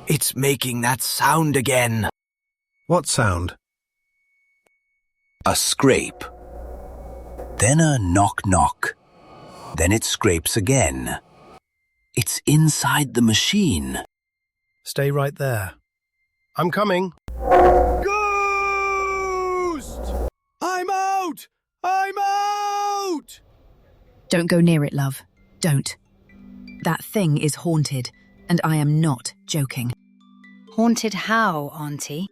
It's making that sound again. What sound? A scrape. Then a knock-knock. Then it scrapes again. It's inside the machine. Stay right there. I'm coming. Ghost! I'm out! I'm out! Don't go near it, love. Don't. That thing is haunted, and I am not joking. Haunted how, Auntie?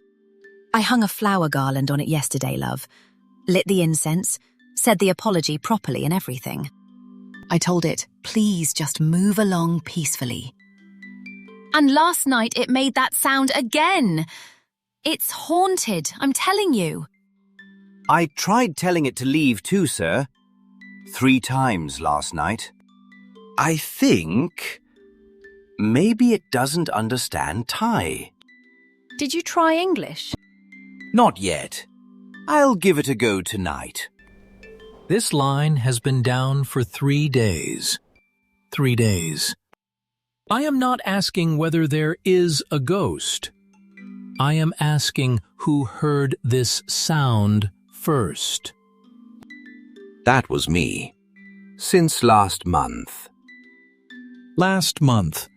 I hung a flower garland on it yesterday, love. Lit the incense, said the apology properly and everything. I told it, please just move along peacefully. And last night it made that sound again. It's haunted, I'm telling you. I tried telling it to leave too, sir. 3 times last night. I think maybe it doesn't understand Thai. Did you try English? Not yet. I'll give it a go tonight. This line has been down for 3 days. 3 days. I am not asking whether there is a ghost. I am asking who heard this sound first. That was me. Since last month. Last month.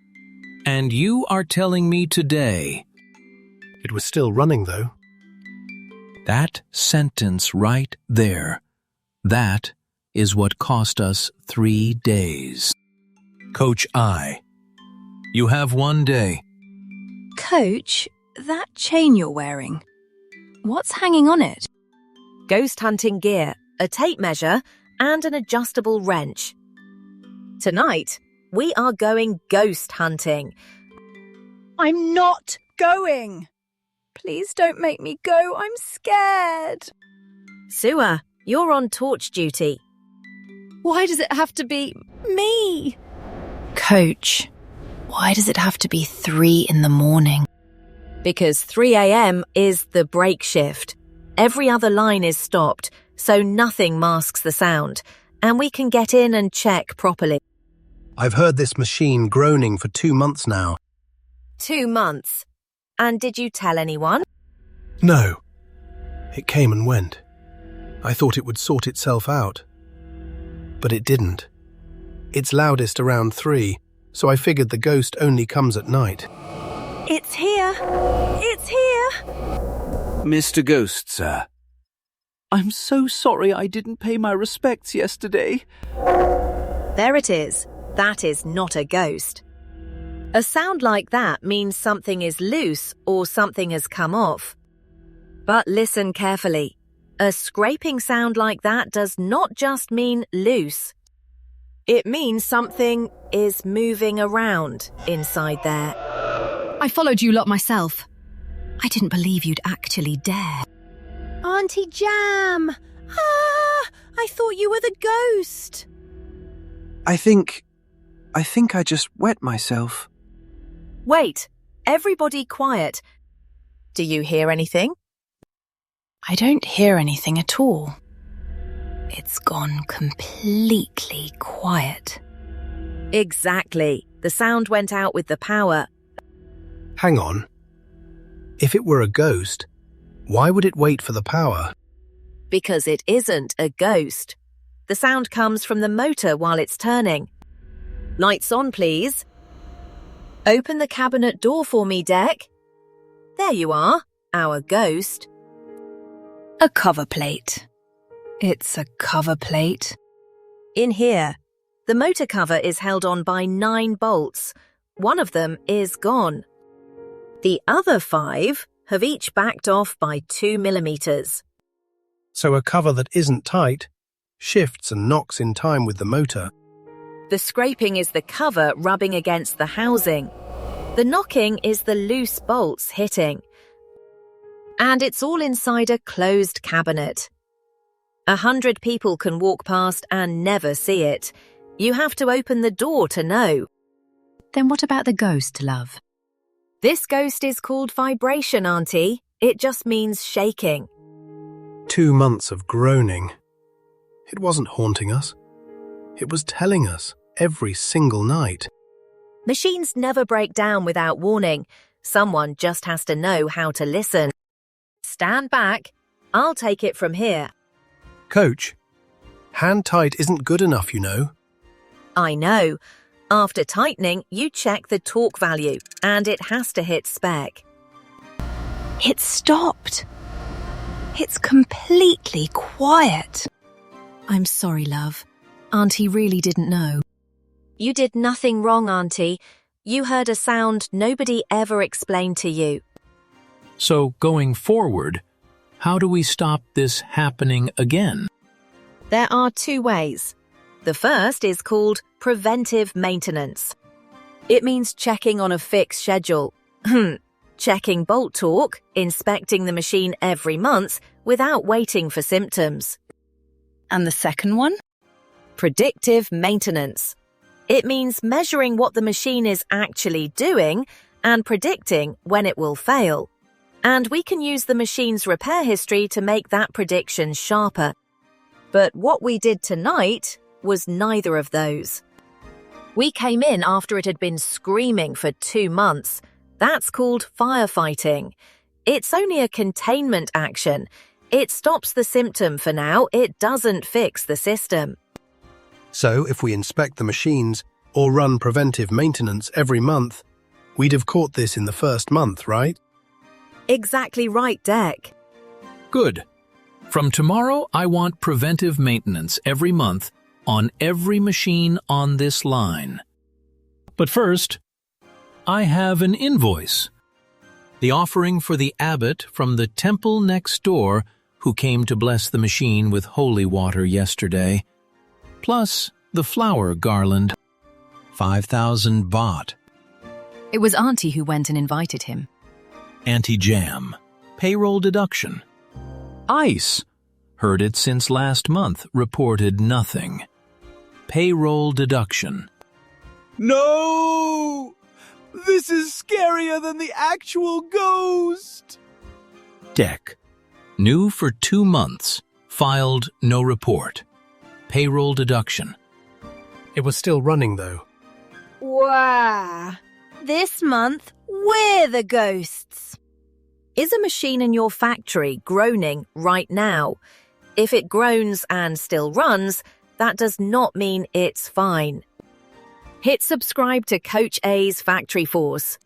And you are telling me today. It was still running, though. That sentence right there. That is what cost us 3 days. Coach Aey, you have 1 day. Coach, that chain you're wearing, what's hanging on it? Ghost hunting gear, a tape measure, and an adjustable wrench. Tonight, we are going ghost hunting. I'm not going. Please don't make me go. I'm scared. Sua, you're on torch duty. Why does it have to be me? Coach, why does it have to be 3 in the morning? Because 3 a.m. is the break shift. Every other line is stopped, so nothing masks the sound, and we can get in and check properly. I've heard this machine groaning for 2 months now. 2 months. And did you tell anyone? No. It came and went. I thought it would sort itself out. But it didn't. It's loudest around 3, so I figured the ghost only comes at night. It's here. It's here. Mr. Ghost, sir. I'm so sorry I didn't pay my respects yesterday. There it is. That is not a ghost. A sound like that means something is loose or something has come off. But listen carefully. A scraping sound like that does not just mean loose. It means something is moving around inside there. I followed you lot myself. I didn't believe you'd actually dare. Auntie Jam. I thought you were the ghost. I think I just wet myself. Wait, everybody quiet. Do you hear anything? I don't hear anything at all. It's gone completely quiet. Exactly. The sound went out with the power. Hang on. If it were a ghost, why would it wait for the power? Because it isn't a ghost. The sound comes from the motor while it's turning. Lights on, please. Open the cabinet door for me, Deck. There you are, our ghost. A cover plate. It's a cover plate. In here, the motor cover is held on by 9 bolts. One of them is gone. The other 5 have each backed off by 2 millimeters. So a cover that isn't tight shifts and knocks in time with the motor. The scraping is the cover rubbing against the housing. The knocking is the loose bolts hitting. And it's all inside a closed cabinet. 100 people can walk past and never see it. You have to open the door to know. Then what about the ghost, love? This ghost is called vibration, Auntie. It just means shaking. 2 months of groaning. It wasn't haunting us. It was telling us every single night. Machines never break down without warning. Someone just has to know how to listen. Stand back. I'll take it from here. Coach, hand tight isn't good enough, you know. I know. After tightening, you check the torque value, and it has to hit spec. It stopped. It's completely quiet. I'm sorry, love. Auntie really didn't know. You did nothing wrong, Auntie. You heard a sound nobody ever explained to you. So, going forward, how do we stop this happening again? There are two ways. The first is called Preventive Maintenance. It means checking on a fixed schedule. Checking bolt torque, inspecting the machine every month without waiting for symptoms. And the second one? Predictive Maintenance. It means measuring what the machine is actually doing and predicting when it will fail. And we can use the machine's repair history to make that prediction sharper. But what we did tonight was neither of those. We came in after it had been screaming for 2 months. That's called firefighting. It's only a containment action. It stops the symptom for now. It doesn't fix the system. So if we inspect the machines or run preventive maintenance every month, we'd have caught this in the first month, right? Exactly right, Deck. Good. From tomorrow, I want preventive maintenance every month on every machine on this line. But first, I have an invoice. The offering for the abbot from the temple next door who came to bless the machine with holy water yesterday, plus the flower garland. 5,000 baht. It was Auntie who went and invited him. Anti-jam. Payroll deduction. Ice. Heard it since last month, reported nothing. Payroll deduction. No! This is scarier than the actual ghost! Deck. New for 2 months. Filed no report. Payroll deduction. It was still running, though. Wow. This month, we're the ghosts. Is a machine in your factory groaning right now? If it groans and still runs, that does not mean it's fine. Hit subscribe to Coach Aey's Factory Force.